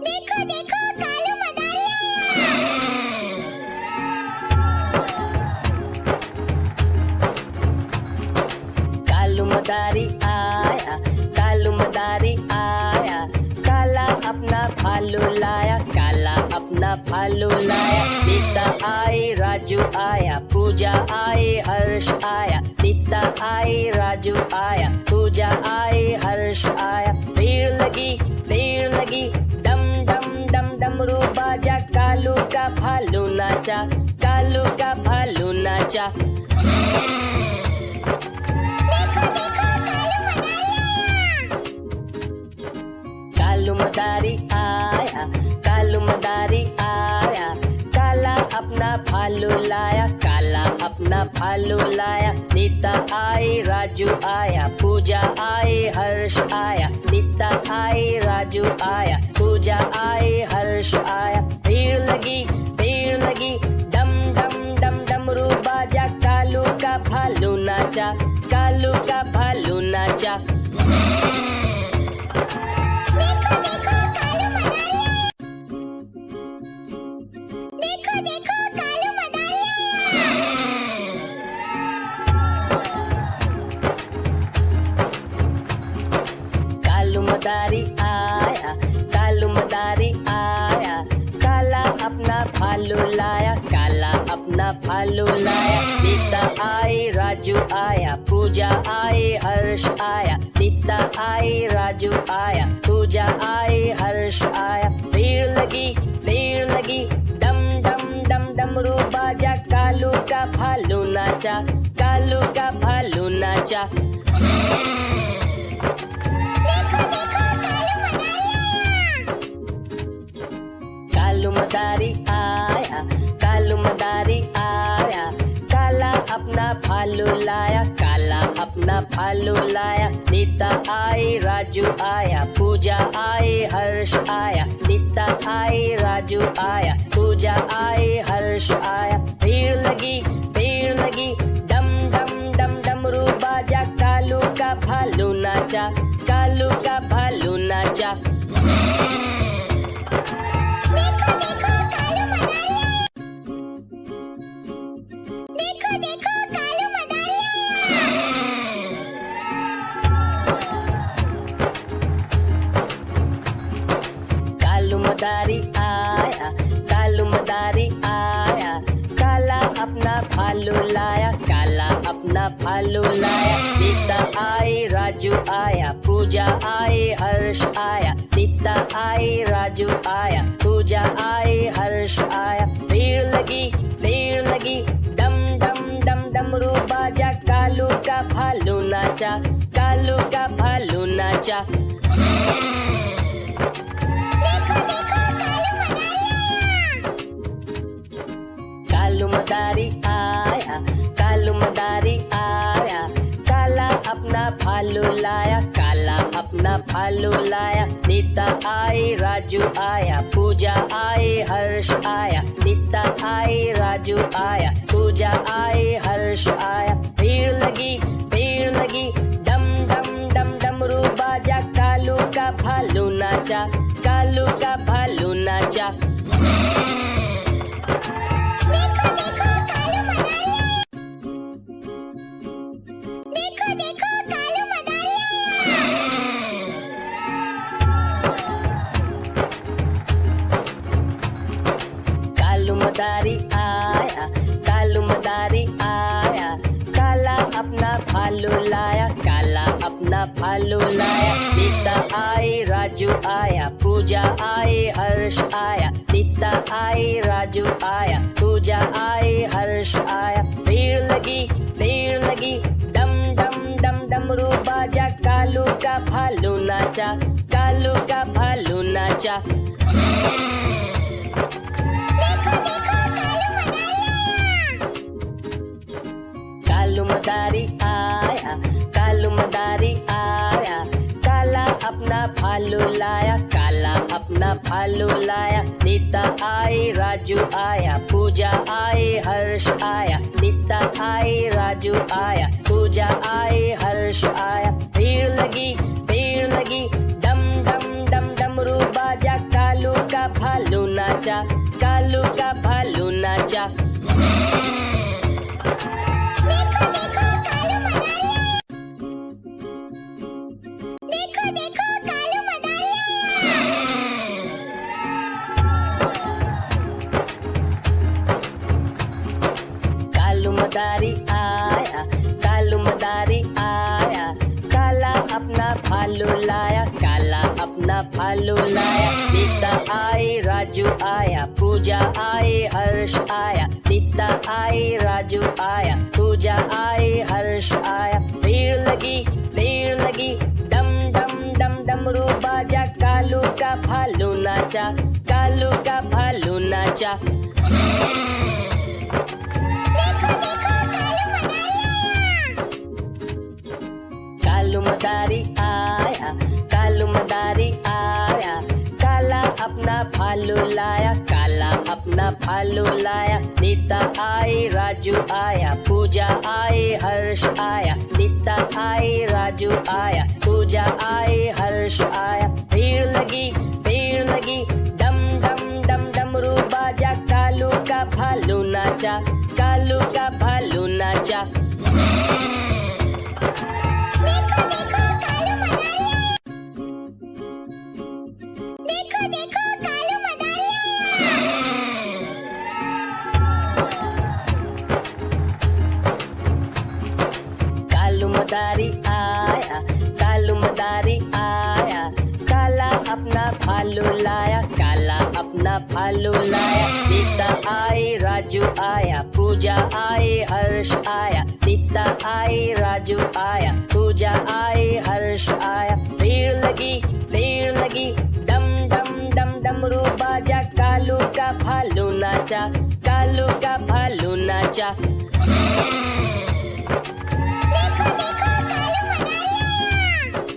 देखो देखो कालू मदारी कालू मदारी आया, कालू मदारी आया, काला अपना भालू लाया, काला अपना भालू लाया। नीता आई, राजू आया, पूजा आई, हर्ष आया। नीता आई, राजू आया, पूजा आई, हर्ष आया। भीड़ लगी, डम डम डम डमरू बाजा, कालू का भालू नाचा, कालू का भालू नाचा। कालू मदारी आया, कालू मदारी आया, काला अपना भालू लाया, काला अपना भालू लाया। नीता आई, राजू आया, पूजा आई, हर्ष आया। नीता आई, राजू आया, पूजा आई, हर्ष आया। भीड़ लगी, डम डम डम डमरू बाजा, कालू का भालू नाचा, कालू का भालू नाचा। देखो देखो कालू मदारी कालू मदारी आया, कालू मदारी आया, काला अपना भालू लाया, काला अपना भालू लाया। नीता आई, राजू आया, पूजा आई, हर्ष आया। नीता आई, राजू आया, पूजा आई, हर्ष आया। भीड़ लगी, डम डम डम डमरू बाजा, कालू का भालू नाचा, कालू का भालू नाचा। कालू मदारी आया, कालू मदारी आया, काला अपना भालू लाया, काला अपना भालू लाया। नीता आई, राजू आया, पूजा आई, हर्ष आया। नीता आई, राजू आया, पूजा आई, हर्ष आया। भीड़ लगी, डम डम डम डमरू बाजा, कालू का भालू नाचा, कालू का भालू नाचा। देखो देखो कालू मदारी कालू मदारी आया, कालू मदारी आया, काला अपना भालू लाया, काला अपना भालू लाया। नीता आई, राजू आया, पूजा आई, हर्ष आया। नीता आई, राजू आया, पूजा आई, हर्ष आया। भीड़ लगी, डम डम डम डमरू बाजा, कालू का भालू नाचा, कालू का भालू नाचा। कालू मदारी आया, कालू मदारी आया, काला अपना भालू लाया, काला अपना भालू लाया। नीता आई, राजू आया, पूजा आई, हर्ष आया। नीता आई, राजू आया, पूजा आई, हर्ष आया। भीड़ लगी, डम डम डम डमरू बाजा, कालू का भालू नाचा, कालू का भालू नाचा। देखो देखो कालू मदारी कालू मदारी आया, कालू मदारी आया, काला अपना भालू लाया, काला अपना भालू लाया। नीता आई, राजू आया, पूजा आई, हर्ष आया। नीता आई, राजू आया, पूजा आई, हर्ष आया। भीड़ लगी, डम डम डम डमरू बाजा, कालू का भालू नाचा, कालू का भालू नाचा। कालू मदारी आया, कालू मदारी आया, काला अपना भालू लाया, काला अपना भालू लाया। नीता आई, राजू आया, पूजा आई, हर्ष आया। नीता आई, राजू आया, पूजा आई, हर्ष आया। भीड़ लगी, डम डम डम डमरू बाजा, कालू भालू नाचा, कालू का भालू नाचा। देखो देखो कालू मदारी आया। देखो देखो कालू मदारी आया। कालू मदारी आया, कालू मदारी आया, काला अपना भालू लाया, काला अपना भालू लाया। नीता आई, राजू आया, पूजा आई, हर्ष आया। नीता आई, राजू आया, पूजा आई, हर्ष आया। भीड़ लगी, डम डम डम डमरू बाजा, कालू का भालू नाचा, कालू का भालू नाचा। देखो देखो कालू मदारी आया। कालू मदारी आया, कालू मदारी आया, काला अपना भालू लाया, काला अपना भालू लाया। नीता आई, राजू आया, पूजा आई, हर्ष आया। नीता आई, राजू आया, पूजा आई, हर्ष आया। भीड़ लगी, डम डम डम डमरू बाजा, कालू का भालू नाचा, कालू का भालू नाचा। देखो देखो कालू मदारी आया। देखो देखो कालू मदारी आया। कालू मदारी आया, कालू मदारी आया, काला अपना भालू लाया, काला अपना भालू लाया। नीता आई, राजू आया, पूजा आई, हर्ष आया। नीता आई, राजू आया, पूजा आई, हर्ष आया। भीड़ लगी, डम डम डम डमरू बाजा, कालू का भालू नाचा, कालू का भालू नाचा। देखो देखो कालू मदारी आया।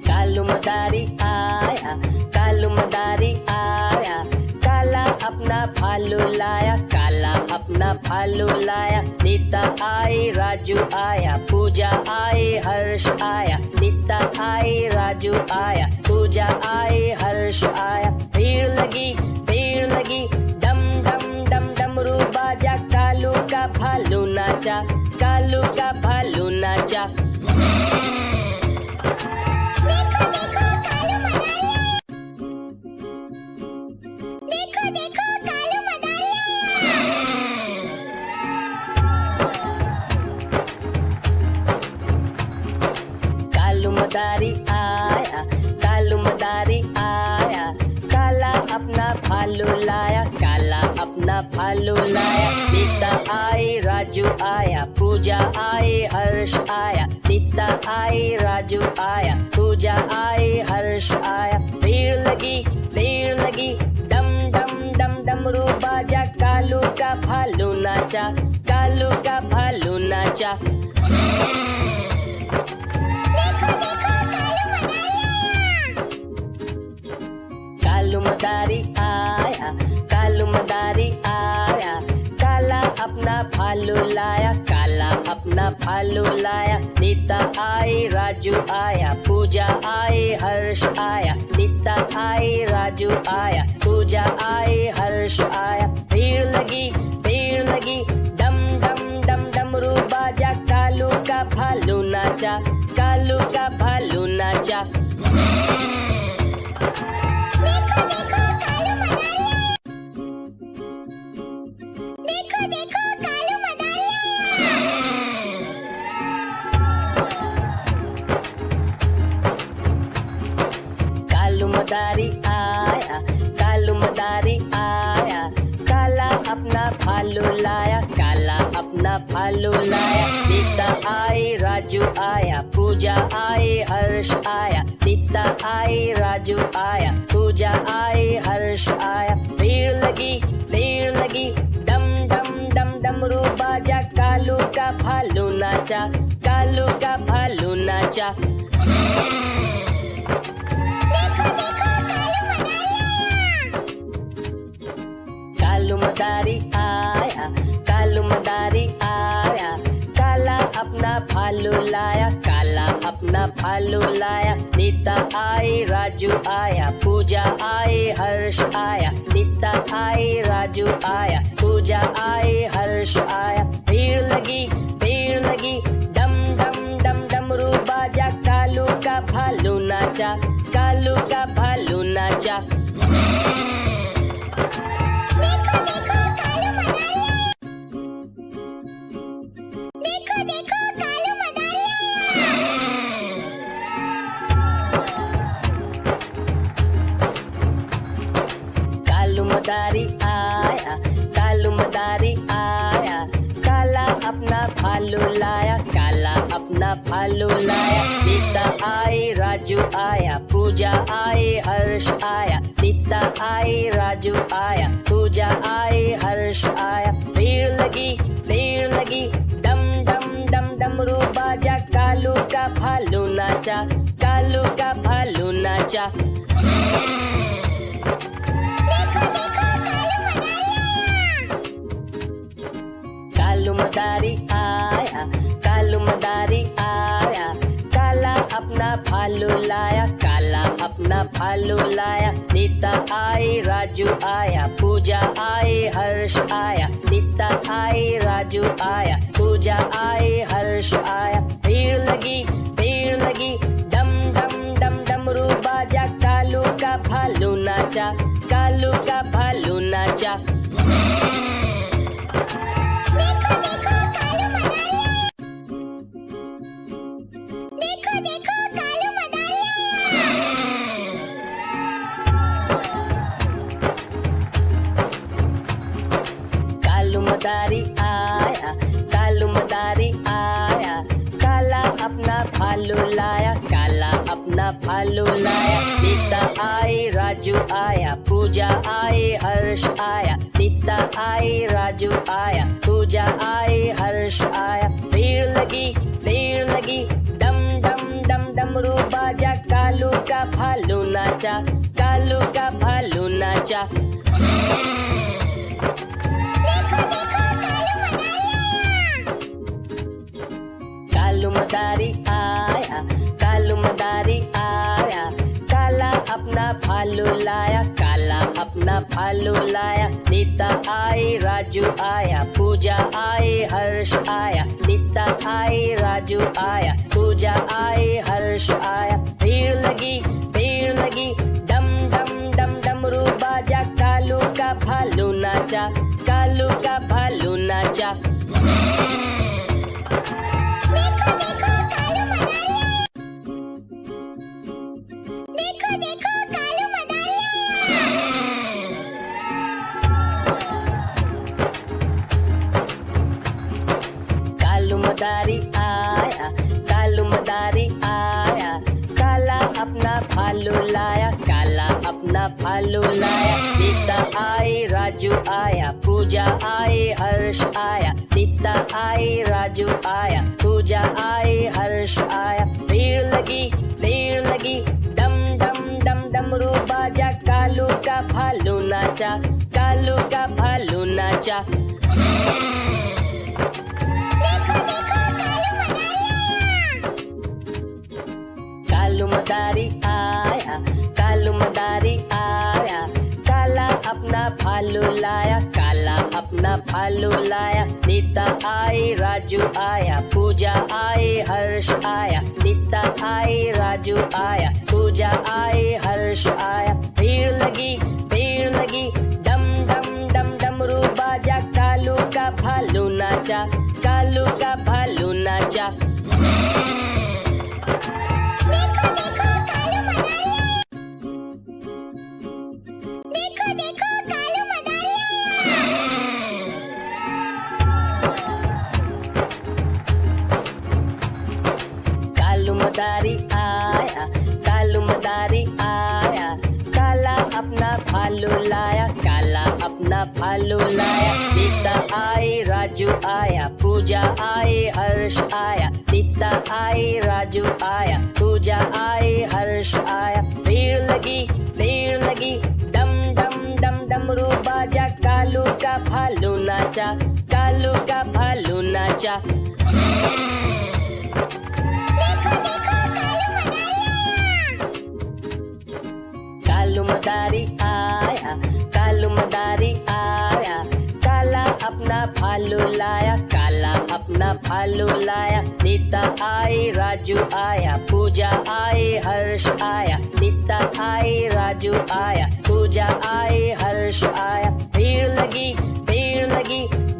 कालू मदारी आया, कालू मदारी आया, काला अपना भालू लाया, काला अपना भालू लाया। नीता आई, राजू आया, पूजा आई, हर्ष आया। नीता आई, राजू आया, पूजा आई, हर्ष आया। भीड़ लगी, डम डम डम डमरू बाजा, कालू का भालू नाचा, कालू का भालू नाचा। देखो देखो कालू मदारी आया। देखो देखो कालू मदारी आया। कालू मदारी आया, कालू मदारी आया, काला अपना भालू लाया, काला अपना भालू लाया। नीता आई, राजू आया, पूजा आई, हर्ष आया। नीता आई, राजू आया, पूजा आई, हर्ष आया। भीड़ लगी, डम डम डम डमरू बाजा, कालू का भालू नाचा, कालू का भालू नाचा। देखो देखो कालू मदारी आया। कालू मदारी आया, कालू मदारी आया, काला अपना भालू लाया, काला अपना भालू लाया। नीता आई, राजू आया, पूजा आई, हर्ष आया। नीता आई, राजू आया, पूजा आई, हर्ष आया। भीड़ लगी, डम डम डम डमरू बाजा, कालू का भालू नाचा, कालू का भालू नाचा। देखो देखो कालू मदारी आया। देखो देखो कालू मदारी आया। कालू मदारी आया, कालू मदारी आया, काला अपना भालू लाया, काला अपना भालू लाया। नीता आई, राजू आया, पूजा आई, हर्ष आया। नीता आई, राजू आया, पूजा आई, हर्ष आया। भीड़ लगी, डम डम डम डमरू बाजा, कालू का भालू नाचा, कालू का भालू नाचा। देखो देखो कालू मदारी आया। कालू मदारी आया, काला अपना भालू लाया, काला अपना भालू लाया। नीता आई, राजू आया, पूजा आई, हर्ष आया, नीता आई, राजू आया, पूजा आई, हर्ष आया। भीड़ लगी डम डम डम डमरू बाजा, कालू का भालू नाचा, कालू का भालू नाचा। देखो देखो कालू मदारी आया। कालू मदारी आया, कालू मदारी आया, काला अपना भालू लाया, काला अपना भालू लाया। नीता आई, राजू आया, पूजा आई, हर्ष आया, नीता आई, राजू आया, पूजा आई, हर्ष आया। भीड़ लगी डम डम डम डमरू बाजा, कालू का भालू नाचा, कालू का भालू नाचा। कालू मदारी आया, कालू मदारी आया, काला अपना भालू लाया, काला अपना भालू लाया। नीता आई, राजू आया, पूजा आई, हर्ष आया, नीता आई, राजू आया, पूजा आई, हर्ष आया। भीड़ लगी डम डम डम डमरू बाजा, कालू का भालू नाचा, कालू का भालू नाचा। देखो देखो कालू मदारी आया। कालू मदारी आया, कालू मदारी आया, काला अपना भालू लाया, काला अपना भालू लाया। नीता आई, राजू आया, पूजा आई, हर्ष आया, नीता आई, राजू आया, पूजा आई, हर्ष आया। भीड़ लगी डम डम डम डमरू बाजा, कालू का भालू नाचा, कालू का भालू नाचा। कालू मदारी आया, कालू मदारी आया, काला अपना भालू लाया, काला अपना भालू लाया। नीता आई, राजू आया, पूजा आई, हर्ष आया, नीता आई, राजू आया, पूजा आई, हर्ष आया। भीड़ लगी डम डम डम डमरू बाजा, कालू का भालू नाचा, कालू का भालू नाचा। देखो देखो कालू मदारी आया। कालू मदारी आया, कालू मदारी आया, काला अपना भालू लाया, काला अपना भालू लाया। नीता आई, राजू आया, पूजा आई, हर्ष आया, नीता आई, राजू आया, पूजा आई, हर्ष आया। भीड़ लगी डम डम डम डमरू बाजा, कालू का भालू नाचा, कालू का भालू नाचा। कालू मदारी आया, कालू मदारी आया, काला अपना भालू लाया, काला अपना भालू लाया। नीता आई, राजू आया, पूजा आई, हर्ष आया, नीता आई, राजू आया, पूजा आई, हर्ष आया। भीड़ लगी डम डम डम डमरू बाजा, कालू का भालू नाचा, कालू का भालू नाचा। देखो देखो कालू मदारी आया। कालू मदारी आया, कालू मदारी आया, काला अपना भालू लाया, काला अपना भालू लाया। नीता आई, राजू आया, पूजा आई, हर्ष आया, नीता आई, राजू आया, पूजा आई, हर्ष आया। भीड़ लगी डम डम डम डमरू बाजा, कालू का भालू नाचा, कालू का भालू नाचा। कालू मदारी आया। आया, कालू मदारी आया, काला अपना भालू लाया, काला अपना भालू लाया। नीता आई, राजू आया, पूजा आई, हर्ष आया। नीता आई, राजू आया, पूजा आई, हर्ष आया। भीड़ लगी,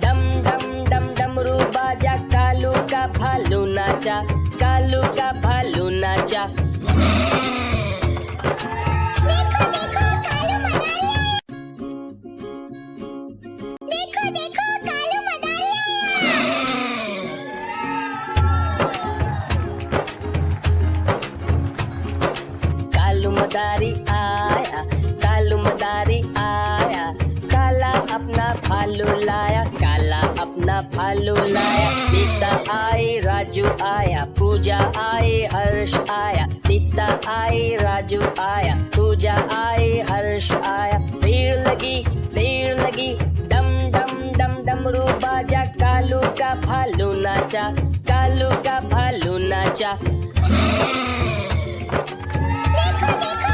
डम डम डम डमरू बाजा, कालू का भालू नाचा, कालू का भालू नाचा। देखो देखो कालू मदारी आया। देखो देखो कालू मदारी आया। कालू मदारी आया, कालू मदारी आया, काला अपना भालू लाया, काला अपना भालू लाया। नीता आई, राजू आया, पूजा आई, हर्ष आया। नीता आई, राजू आया, पूजा आई, हर्ष आया। भीड़ लगी, डम डम डम डमरू बाजा, कालू का भालू नाचा, कालू का भालू नाचा। देखो देखो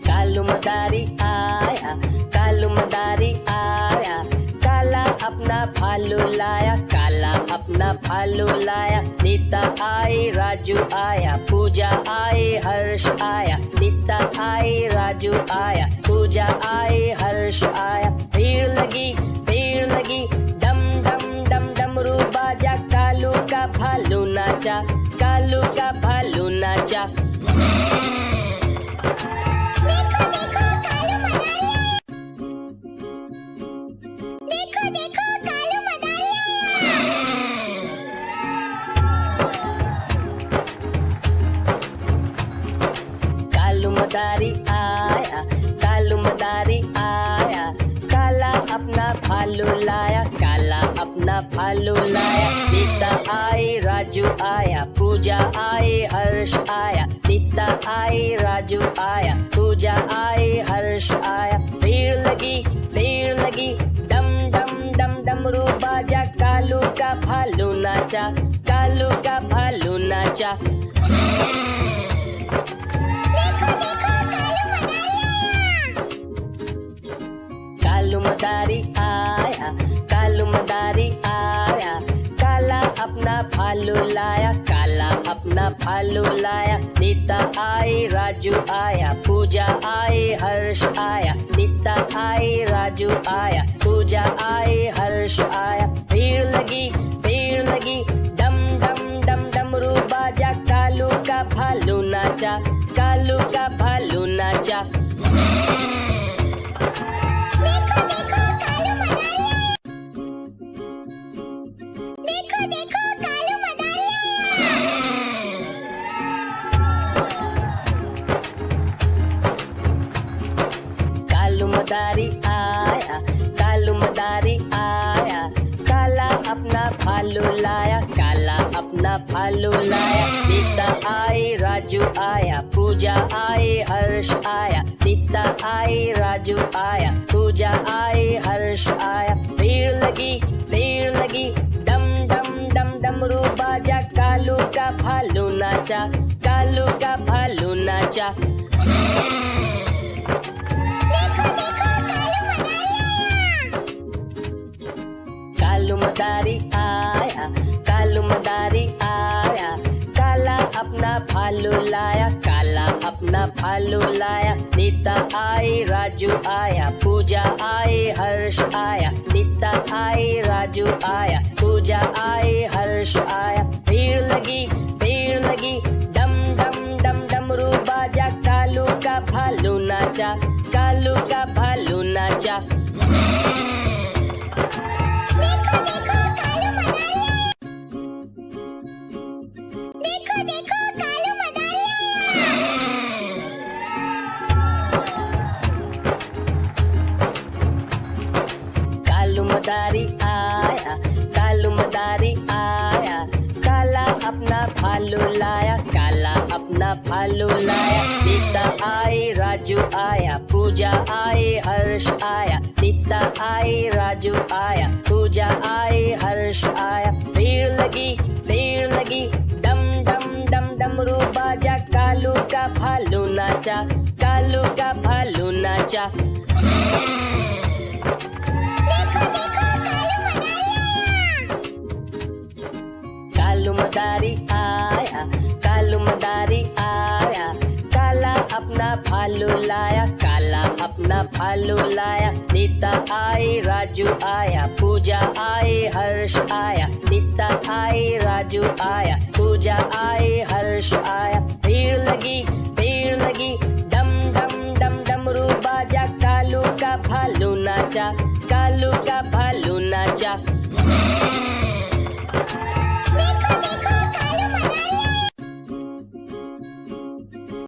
कालू मदारी आया। कालू मदारी आया, काला अपना भालू लाया, काला अपना भालू लाया। नीता आई, राजू आया, पूजा आई, हर्ष आया। नीता आई, राजू आया, पूजा आई, हर्ष आया। भीड़ लगी, डम डम डम डमरू बाजा, कालू का भालू नाचा, कालू का भालू नाचा। देखो देखो कालू मदारी आया। देखो देखो कालू मदारी आया। कालू मदारी आया, कालू मदारी आया, काला अपना भालू लाया, काला अपना भालू लाया। नीता आई, राजू आया, पूजा आई, हर्ष आया। नीता आई, राजू आया, पूजा आई, हर्ष आया। भीड़ लगी, डम डम डम डमरू बाजा, कालू का भालू नाचा, कालू का भालू नाचा। देखो देखो कालू मदारी आया। कालू मदारी आया, कालू मदारी आया, काला अपना भालू लाया, काला अपना भालू लाया। नीता आई, राजू आया, पूजा आई, हर्ष आया। नीता आई, राजू आया, पूजा आई, हर्ष आया। भीड़ लगी, डम डम डम डमरू बाजा, कालू का भालू नाचा, कालू का भालू नाचा। देखो देखो कालू मदारी आया। देखो देखो कालू मदारी आया। कालू मदारी आया, कालू मदारी आया, काला अपना भालू लाया, काला अपना भालू लाया। नीता आई, राजू आया, पूजा आई, हर्ष आया। नीता आई, राजू आया, पूजा आई, हर्ष आया। भीड़ लगी, डम डम डम डमरू बाजा, कालू का भालू नाचा, कालू का भालू नाचा। देखो देखो कालू मदारी आया। कालू मदारी आया, कालू मदारी आया, काला अपना भालू लाया, काला अपना भालू लाया। नीता आई, राजू आया, पूजा आई, हर्ष आया। नीता आई, राजू आया, पूजा आई, हर्ष आया। भीड़ लगी, डम डम डम डमरू बाजा, कालू का भालू नाचा, कालू का भालू नाचा। देखो देखो कालू मदारी आया। देखो देखो कालू मदारी आया। कालू मदारी आया, कालू मदारी आया, काला अपना भालू लाया, काला अपना भालू लाया। नीता आई, राजू आया, पूजा आई, हर्ष आया। नीता आई, राजू आया, पूजा आई, हर्ष आया। भीड़ लगी, डम डम डम डमरू बाजा, कालू का का भालू नाचा, कालू का भालू नाचा। देखो देखो कालू मदारी आया। कालू मदारी आया, काला अपना भालू लाया, काला अपना भालू लाया। नीता आई, राजू आया, पूजा आई, हर्ष आया। नीता आई, राजू आया, पूजा आई, हर्ष आया। भीड़ लगी, डम डम डम डमरू बाजा, कालू का भालू नाचा, कालू का भालू